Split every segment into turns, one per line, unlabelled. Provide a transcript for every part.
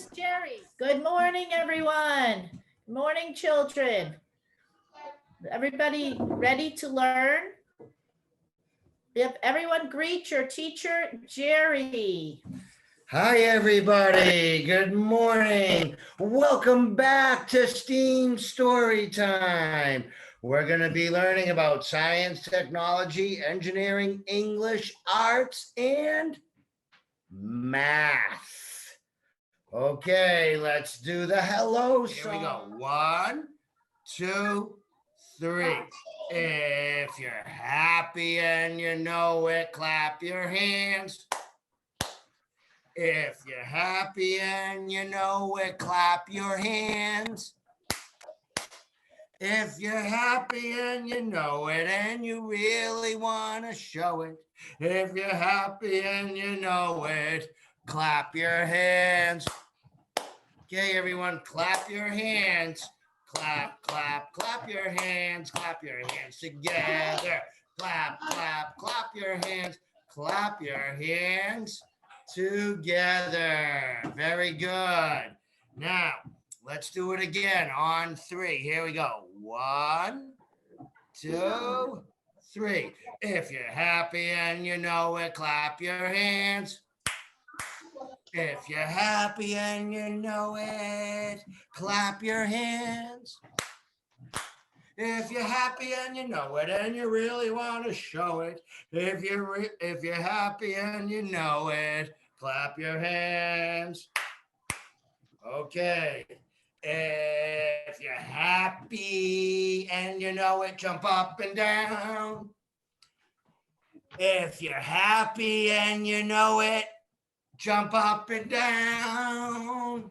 Miss Jerry. Good morning, everyone. Good morning, children. Everybody ready to learn? If everyone greet your teacher, Jerry.
Hi, everybody. Good morning. Welcome back to STEAM Story Time. We're going to be learning about science, technology, engineering, English, arts, and math. Okay, let's do the hello song. Here we go. 1, 2, 3. If you're happy and you know it, clap your hands. If you're happy and you know it, clap your hands. If you're happy and you know it and you really want to show it. If you're happy and you know it, clap your hands. Okay, everyone, clap your hands. Clap, clap, clap your hands. Clap your hands together. Clap, clap, clap your hands. Clap your hands together. Very good. Now, let's do it again on 3. Here we go. 1, 2, 3. If you're happy and you know it, clap your hands. If you're happy and you know it, clap your hands. If you're happy and you know it and you really want to show it. If you're happy and you know it, clap your hands. Okay. If you're happy and you know it, jump up and down. If you're happy and you know it, jump up and down.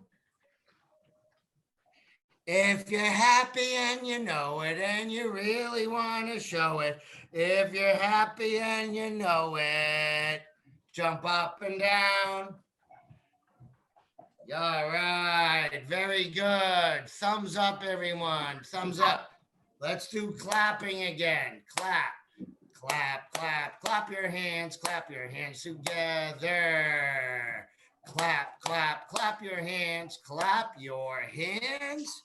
If you're happy and you know it and you really want to show it. If you're happy and you know it, jump up and down. All right, very good. Thumbs up, everyone. Thumbs up. Let's do clapping again. Clap, clap, clap. Clap your hands. Clap your hands together. Clap, clap, clap your hands. Clap your hands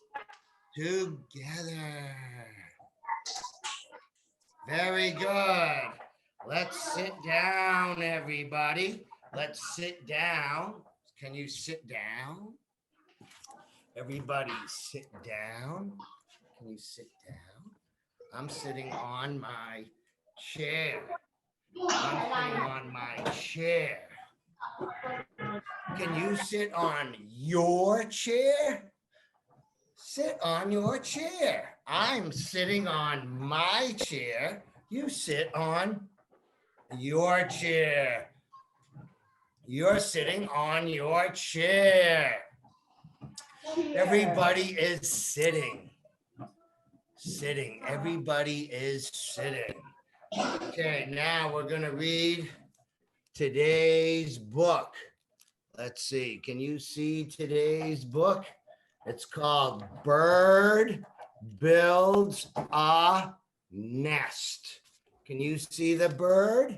together. Very good. Let's sit down, everybody. Let's sit down. Can you sit down? Everybody sit down. Can you sit down? I'm sitting on my chair. I'm sitting on my chair. Can you sit on your chair? Sit on your chair. I'm sitting on my chair. You sit on your chair. You're sitting on your chair. Everybody is sitting. Sitting. Everybody is sitting. Okay, now we're going to read today's book. Let's see. Can you see today's book? It's called Bird Builds a Nest. Can you see the bird?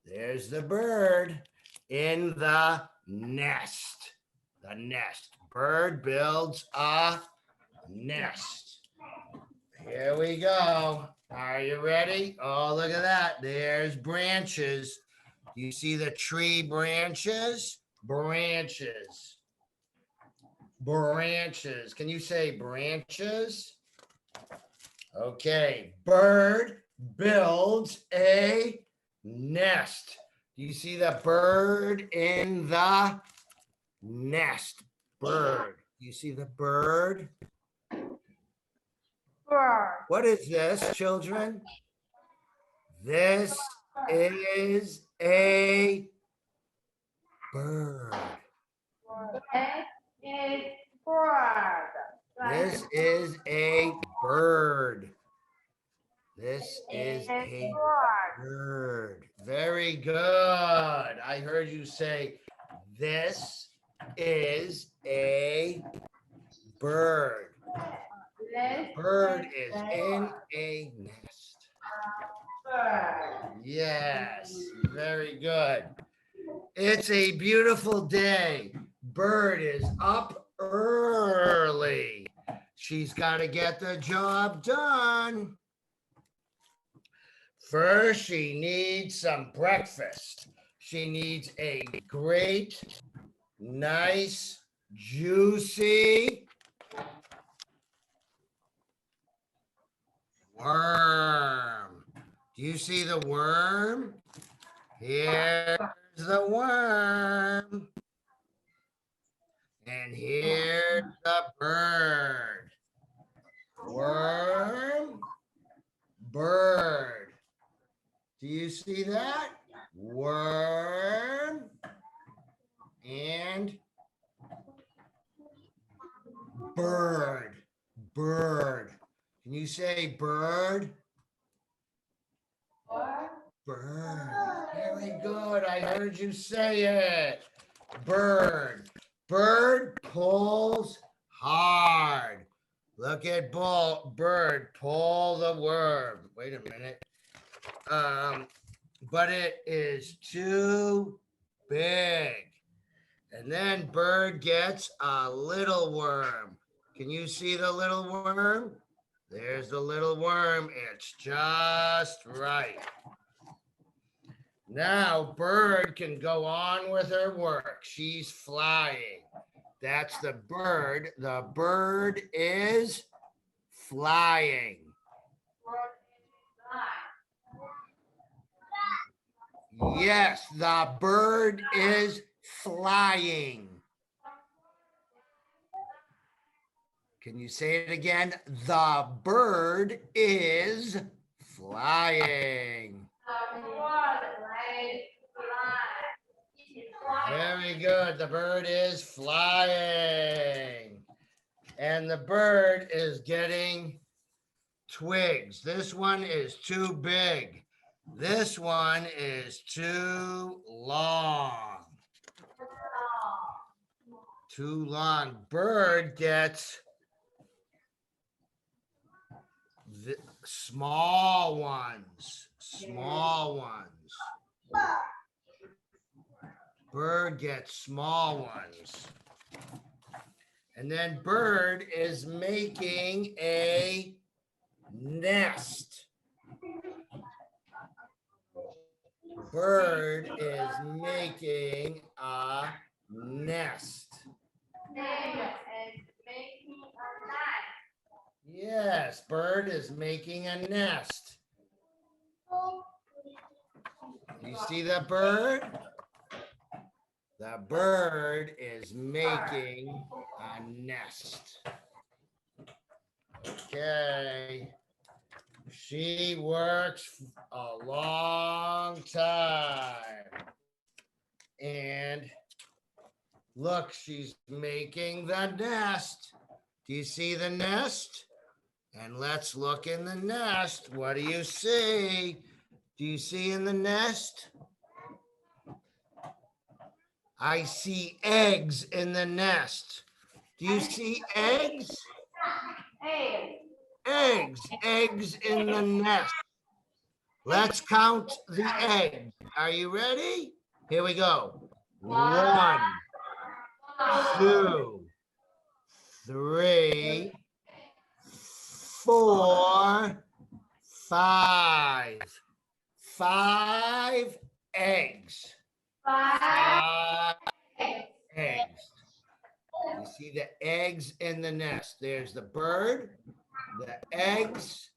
There's the bird. In the nest. The nest. Bird builds a nest. Here we go. Are you ready? Oh, look at that. There's branches. Do you see the tree branches? Branches. Branches. Can you say branches? Okay. Bird builds a nest. Do you see the bird in the nest? Bird. Do you see the bird?
Bird.
What is this, children? This is a bird. This is a bird. This is a bird. Very good. I heard you say, this is a bird. The bird is in a nest. Yes, very good. It's a beautiful day. bird is up early. She's got to get the job done. First, she needs some breakfast. She needs a great, nice, juicy worm. Do you see the worm? Here's the worm. And here's the bird. Worm, bird. Do you see that? Worm and bird. Bird. Can you say bird? Bird. Very good. I heard you say it. Bird. Bird pulls hard. Look at bird pull the worm. Wait a minute. But it is too big. And then bird gets a little worm. Can you see the little worm? There's the little worm. It's just right. Now bird can go on with her work. She's flying. That's the bird. The bird is flying. Yes, the bird is flying. Can you say it again? The bird is flying. Very good. The bird is flying. And the bird is getting twigs. This one is too big. This one is too long. Too long. Bird gets the small ones. Small ones. Bird gets small ones. And then bird is making a nest. Bird is making a nest. Yes, bird is making a nest. You see the bird? The bird is making a nest. Okay. She works a long time. And look, she's making the nest. Do you see the nest? And let's look in the nest. What do you see? Do you see in the nest? I see eggs in the nest. Do you see eggs? Eggs in the nest. Let's count the eggs. Are you ready? Here we go. 1, 2, 3, 4, 5. 5 eggs. 5 eggs. You see the eggs in the nest. There's the bird, the eggs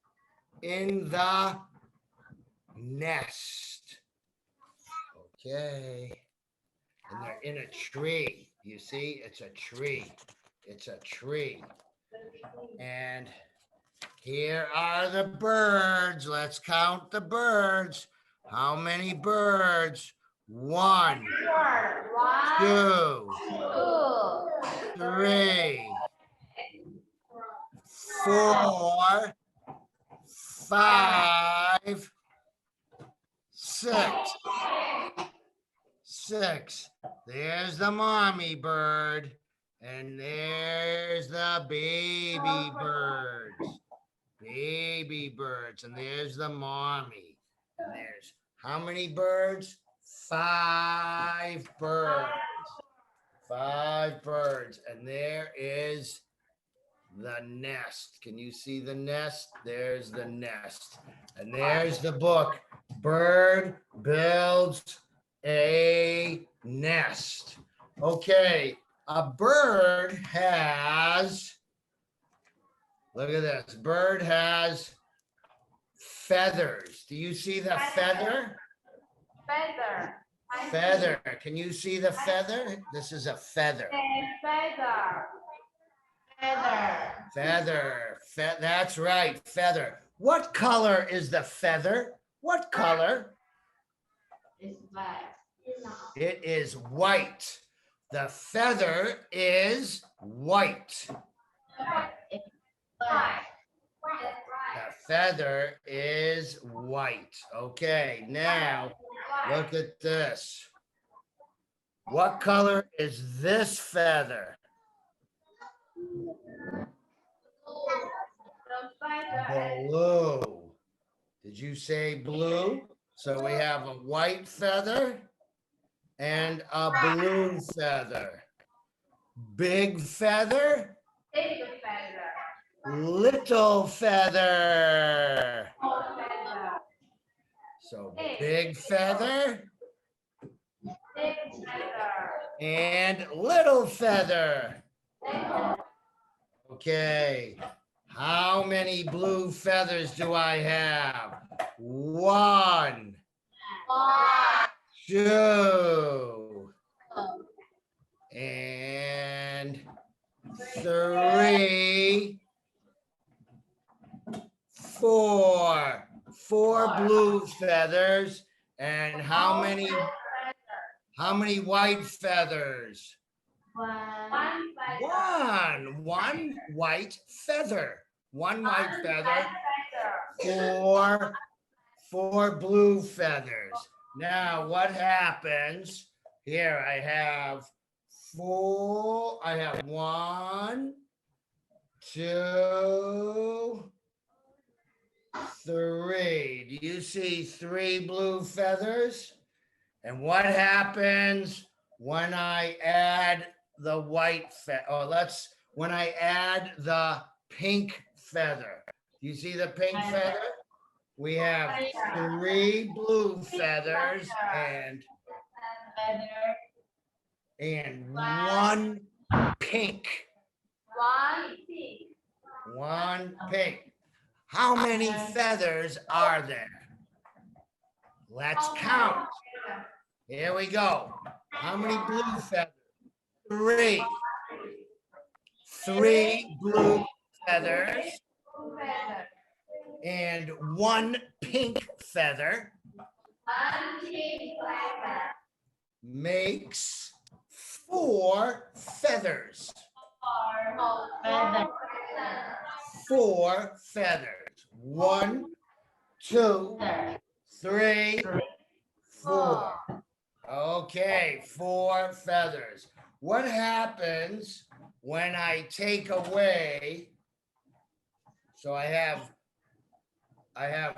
in the nest. Okay. And they're in a tree. You see, it's a tree. It's a tree. And here are the birds. Let's count the birds. How many birds? 1, 2, 3, 4, 5, 6. 6. There's the mommy bird. And there's the baby birds. Baby birds. And there's the mommy. And there's how many birds? 5 birds. 5 birds. And there is the nest. Can you see the nest? There's the nest. And there's the book. Bird builds a nest. Okay, a bird has, look at this, bird has feathers. Do you see the feather?
Feather.
Feather. Can you see the feather? This is a feather.
Feather.
Feather. That's right, feather. What color is the feather? What color?
It's white.
It is white. The feather is white. The feather is white. Okay, now look at this. What color is this feather? Blue. Did you say blue? So we have a white feather and a blue feather. Big feather,
Big feather.
little feather.
Small feather.
So big feather
Big feather.
and little feather. Okay. How many blue feathers do I have? 1, 2, and 3, 4. 4 blue feathers. And how many white feathers?
One feather.
1 white feather. 1 white feather.
Feather.
4 blue feathers. Now what happens? Here I have 4. I have 1, 2, 3. Do you see 3 blue feathers? And what happens when I add the white feather? Oh, when I add the pink feather. Do you see the pink feather? We have 3 blue feathers and 1 pink.
One pink.
1 pink. How many feathers are there? Let's count. Here we go. How many blue feathers? 3. 3 blue feathers
Feather.
and 1 pink feather
One pink feather.
makes 4 feathers.
Four feather.
4 feathers. 1, 2, 3, 4. Okay, 4 feathers. What happens when I take away? So I have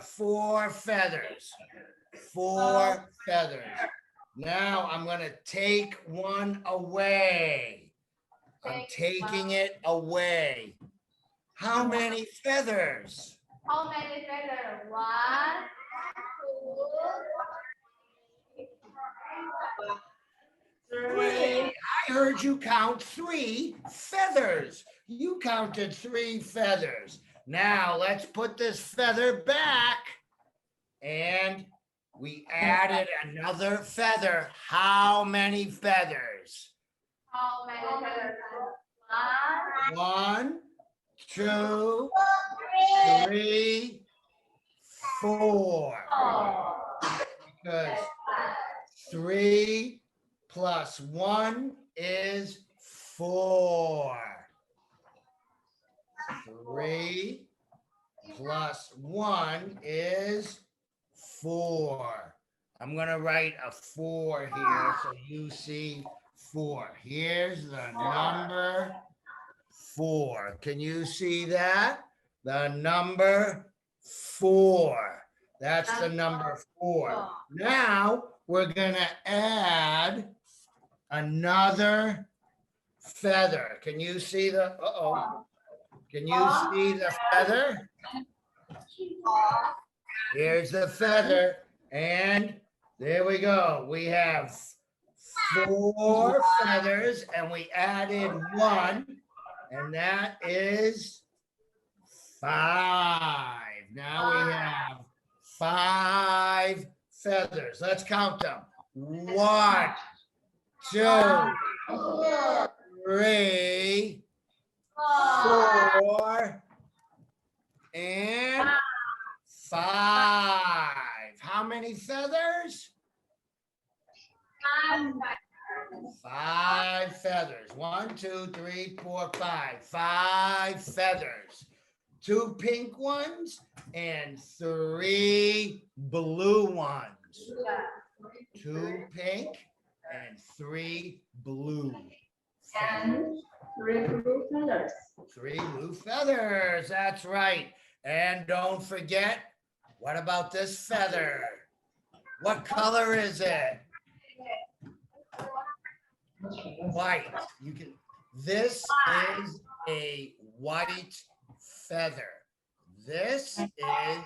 4 feathers. 4 feathers. Now I'm going to take 1 away. I'm taking it away. How many feathers?
How many feathers? 1, 2, 3.
I heard you count 3 feathers. You counted 3 feathers. Now let's put this feather back. And we added another feather. How many feathers?
How many feathers?
1, 2, 3, 4. Because 3 plus 1 is 4. 3 plus 1 is 4. I'm going to write a 4 here so you see 4. Here's the number 4. Can you see that? The number 4. That's the number 4. Now we're going to add another feather. Can you see the, uh-oh. Can you see the feather? Here's the feather. And there we go. We have 4 feathers and we added 1. And that is 5. Now we have 5 feathers. Let's count them. 1, 2, 3, 4, and 5. How many feathers? 5 feathers. 1, 2, 3, 4, 5. 5 feathers. 2 pink ones and 3 blue ones. 2 pink and 3 blue feathers.
3 blue feathers.
3 blue feathers. That's right. And don't forget, what about this feather? What color is it? White. You can. This is a white feather. This is a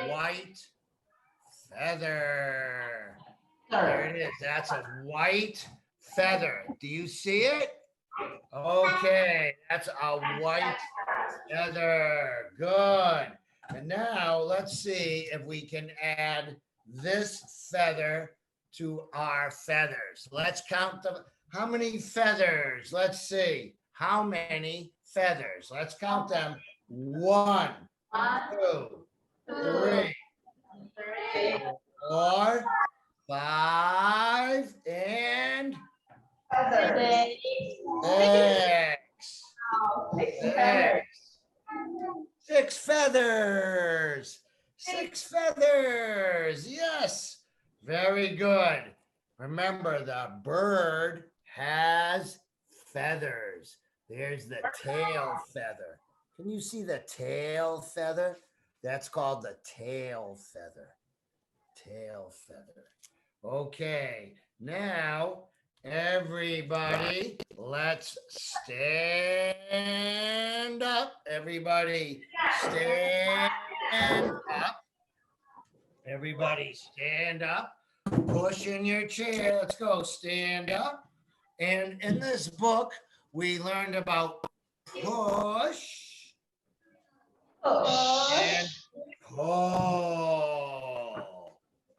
white feather. There it is. That's a white feather. Do you see it? Okay, that's a white feather. Good. And now let's see if we can add this feather to our feathers. Let's count them. How many feathers? Let's see. How many feathers? Let's count them. 1, 2, 3, 4, 5, and 6 feathers. 6 feathers. Yes. Very good. Remember, the bird has feathers. There's the tail feather. Can you see the tail feather? That's called the tail feather. Tail feather. Okay. Now, everybody, let's stand up. Everybody, stand up. Everybody, stand up. Push in your chair. Let's go. Stand up. And in this book, we learned about push and pull.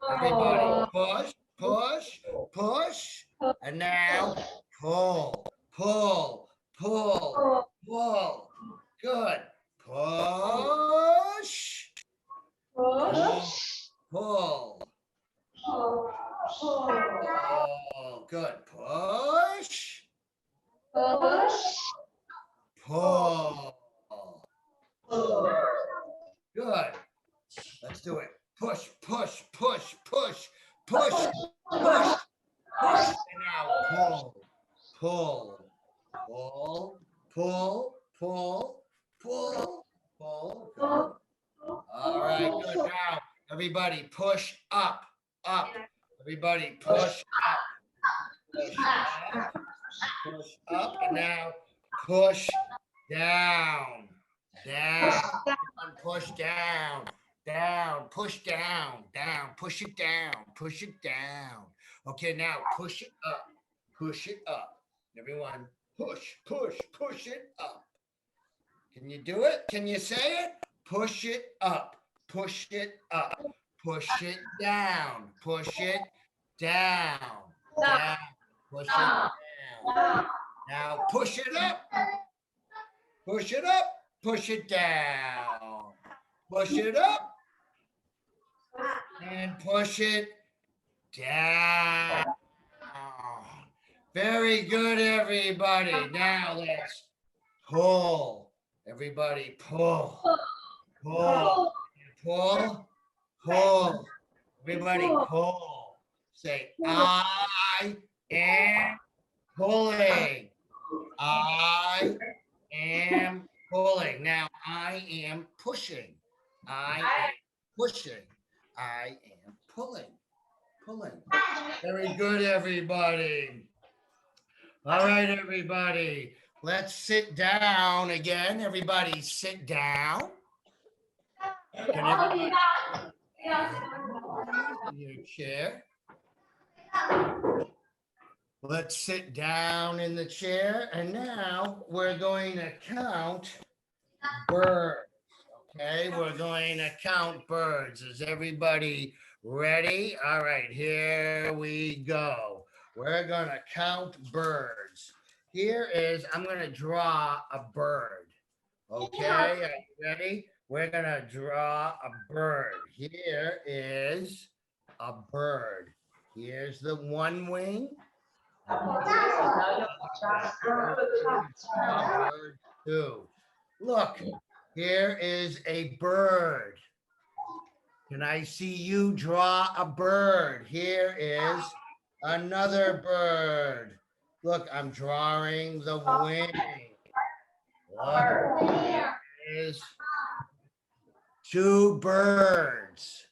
Everybody, push, push, push. And now pull, pull, pull, pull. Good. Push, pull, pull. Oh, good. Push, pull. Good. Let's do it. Push, push, push, push, push, push, push. And now pull, pull, pull, pull, pull, pull, pull. Good. All right, good. Now, everybody push up, up. Everybody push up. Push up, push up. And now push down, down. Push down, down, push down, down, push it down, push it down. Okay, now push it up, push it up. Everyone, push, push, push it up. Can you do it? Can you say it? Push it up, push it up, push it down, push it down, down, push it down. Now push it up, push it up, push it down, push it up, and push it down. Very good, everybody. Now let's pull. Everybody pull, pull, pull, pull. Everybody pull. Say, I am pulling. I am pulling. Now I am pushing. I am pushing. I am pulling. Pulling. Very good, everybody. All right, everybody. Let's sit down again. Everybody sit down. Can everybody in your chair? Let's sit down in the chair. And now we're going to count birds. Okay, we're going to count birds. Is everybody ready? All right, here we go. We're going to count birds. Here is, I'm going to draw a bird. Okay, are you ready? We're going to draw a bird. Here is a bird. Here's the one wing. Bird two. Look, here is a bird. Can I see you draw a bird? Here is another bird. Look, I'm drawing the wing. Look, here is two birds.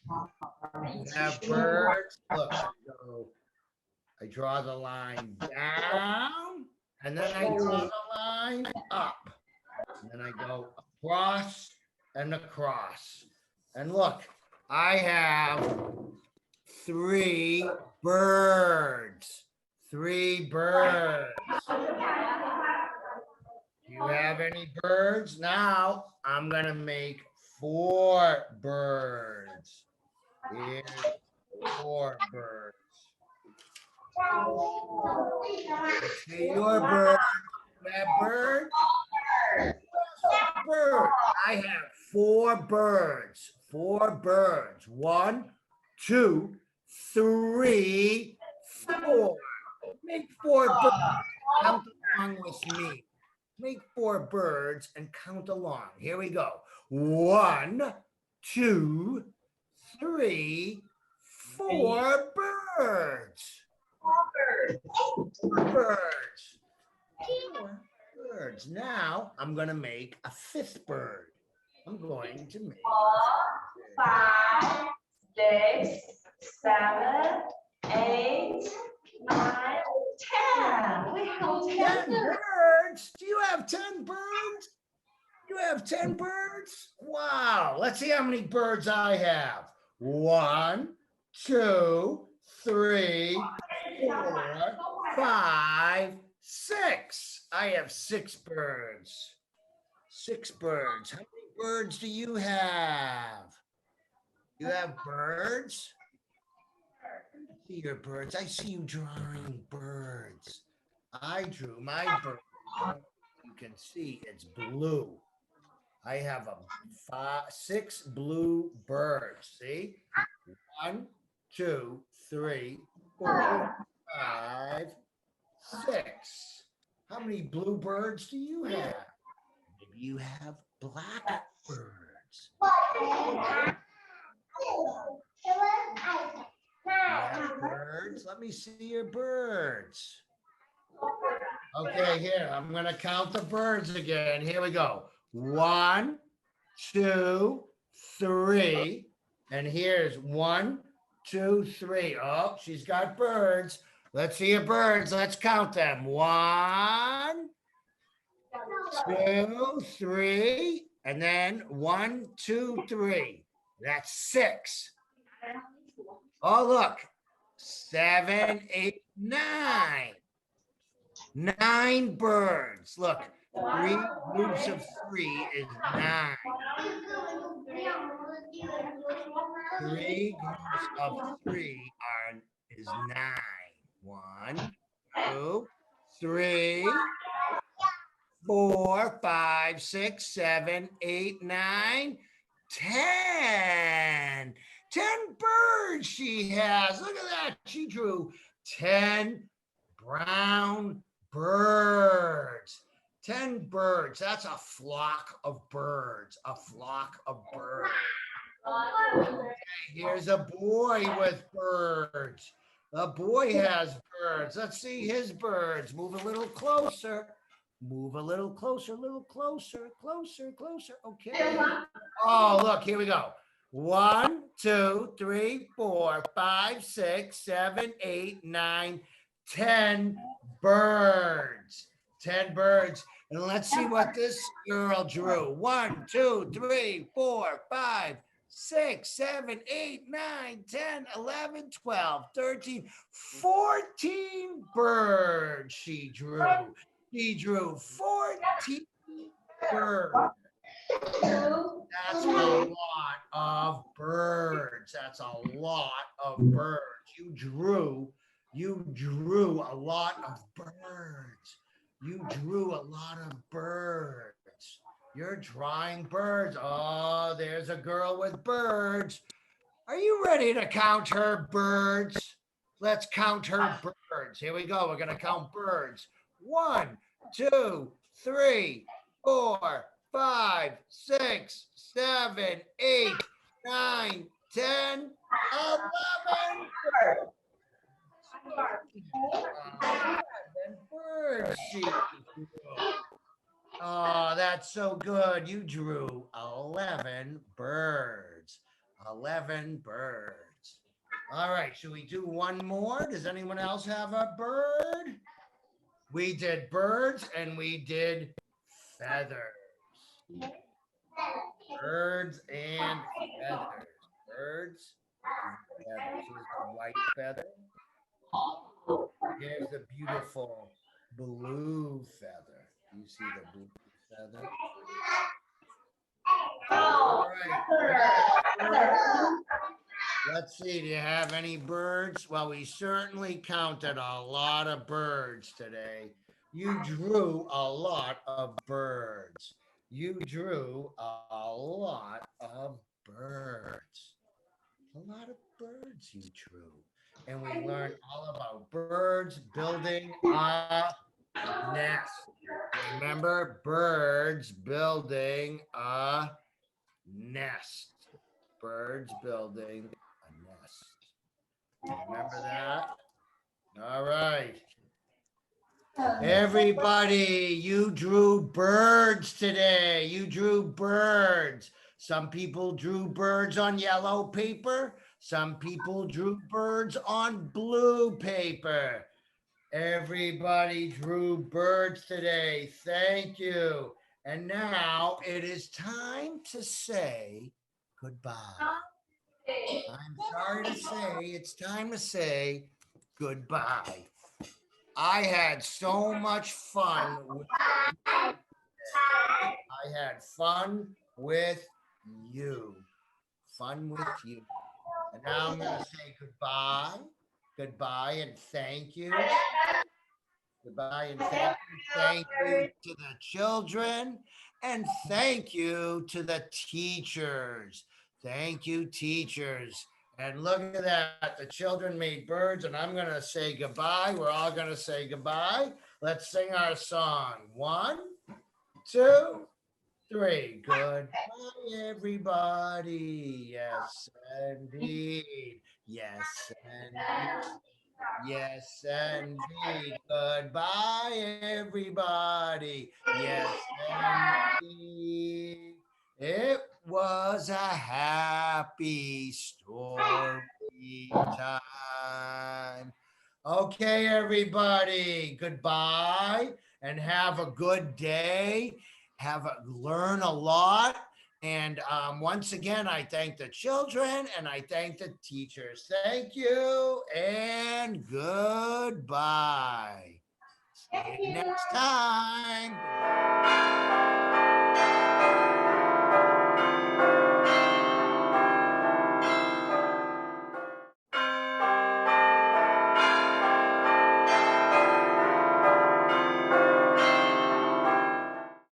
We have birds. Look, I draw the line down, and then I draw the line up. And then I go across and across. And look, I have three birds. Three birds. Do you have any birds? Now I'm going to make four birds. Here's four birds. Let's see your bird. That bird. Bird. I have four birds. Four birds. 1, 2, 3, 4. Make four birds. Count along with me. Make four birds and count along. Here we go. 1, 2, 3, 4 birds. Four birds. Birds. Now I'm going to make a fifth bird. I'm going to make
5, 6, 7, 8, 9, 10. We have
10 birds. Do you have 10 birds? You have 10 birds? Wow. Let's see how many birds I have. 1, 2, 3, 4, 5, 6. I have 6 birds. 6 birds. How many birds do you have? You have birds? I see your birds. I see you drawing birds. I drew my bird. You can see it's blue. I have 6 blue birds. See? 1, 2, 3, 4, 5, 6. How many blue birds do you have? Maybe you have black birds. Birds. Let me see your birds. Okay, here, I'm going to count the birds again. Here we go. 1, 2, 3. And here's 1, 2, 3. Oh, she's got birds. Let's see your birds. Let's count them. 1, 2, 3. And then 1, 2, 3. That's 6. Oh, look. 7, 8, 9. 9 birds. Look, 3 groups of 3 is 9. 3 groups of 3 is 9. 1, 2, 3, 4, 5, 6, 7, 8, 9, 10. 10 birds she has. Look at that. She drew 10 brown birds. 10 birds. That's a flock of birds. A flock of birds. Okay, here's a boy with birds. A boy has birds. Let's see his birds. Move a little closer. Move a little closer, closer. Okay. Oh, look, here we go. 1, 2, 3, 4, 5, 6, 7, 8, 9, 10 birds. 10 birds. And let's see what this girl drew. 1, 2, 3, 4, 5, 6, 7, 8, 9, 10, 11, 12, 13, 14 birds she drew. She drew 14 birds. That's a lot of birds. That's a lot of birds. You drew a lot of birds. You drew a lot of birds. You're drawing birds. Oh, there's a girl with birds. Are you ready to count her birds? Let's count her birds. Here we go. We're going to count birds. 1, 2, 3, 4, 5, 6, 7, 8, 9, 10, 11 birds. 11 birds she drew. Oh, that's so good. You drew 11 birds. 11 birds. All right, should we do one more? Does anyone else have a bird? We did birds and we did feathers. Birds and feathers. Birds and feathers. Here's the white feather. Here's the beautiful blue feather. You see the blue feather? All right. Let's see, do you have any birds? Well, we certainly counted a lot of birds today. You drew a lot of birds. You drew a lot of birds. A lot of birds you drew. And we learned all about birds building a nest. Remember, birds building a nest. Birds building a nest. Remember that? All right. Everybody, you drew birds today. You drew birds. Some people drew birds on yellow paper. Some people drew birds on blue paper. Everybody drew birds today. Thank you. And now it is time to say goodbye. I'm sorry to say it's time to say goodbye. I had so much fun with you. I had fun with you. Fun with you. And now I'm going to say goodbye. Goodbye and thank you. Goodbye and thank you. Thank you to the children and thank you to the teachers. Thank you, teachers. And look at that. The children made birds and I'm going to say goodbye. We're all going to say goodbye. Let's sing our song. 1, 2, 3. Goodbye, everybody. Yes, indeed. Yes, indeed. Yes, indeed. Goodbye, everybody. Yes, indeed. It was a happy story time. Okay, everybody. Goodbye and have a good day. Learn a lot. And once again, I thank the children and I thank the teachers. Thank you and goodbye. See you next time.